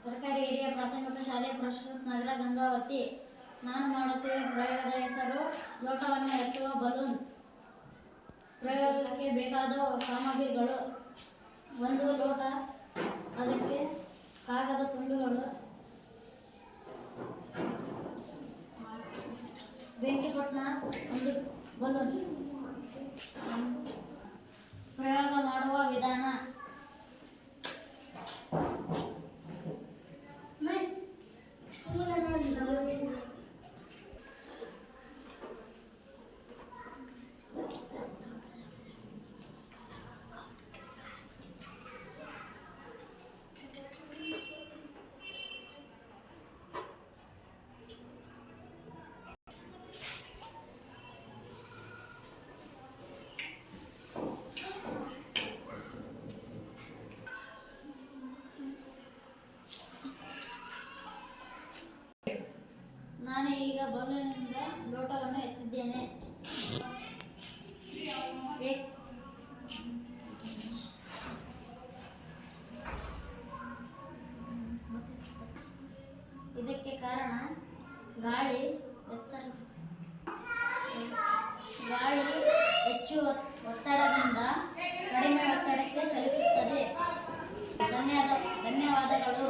ಸರ್ಕಾರಿ ಹಿರಿಯ ಪ್ರಾಥಮಿಕ ಶಾಲೆ ಪ್ರಸ್ತುತ ನಗರ ಗಂಗಾವತಿ. ನಾನು ಮಾಡುತ್ತಿರುವ ಪ್ರಯೋಗದ ಹೆಸರು ಲೋಟವನ್ನು ಎತ್ತುವ ಬಲೂನ್. ಪ್ರಯೋಗಕ್ಕೆ ಬೇಕಾದ ಸಾಮಗ್ರಿಗಳು: ಒಂದು ಲೋಟ, ಅದಕ್ಕೆ ಕಾಗದ ತುಂಡುಗಳು, ಬೆಂಕಿ ಪೊಟ್ಣ, ಒಂದು ಬಲೂನ್. ಪ್ರಯೋಗ ಮಾಡುವ ವಿಧಾನ: ನಾನು ಈಗ ಬಲೂನಿಂದ ಲೋಟವನ್ನು ಎತ್ತಿದ್ದೇನೆ. ಇದಕ್ಕೆ ಕಾರಣ ಗಾಳಿ ಹೆಚ್ಚು ಒತ್ತಡದಿಂದ ಕಡಿಮೆ ಒತ್ತಡಕ್ಕೆ ಚಲಿಸುತ್ತದೆ. ಧನ್ಯವಾದಗಳು.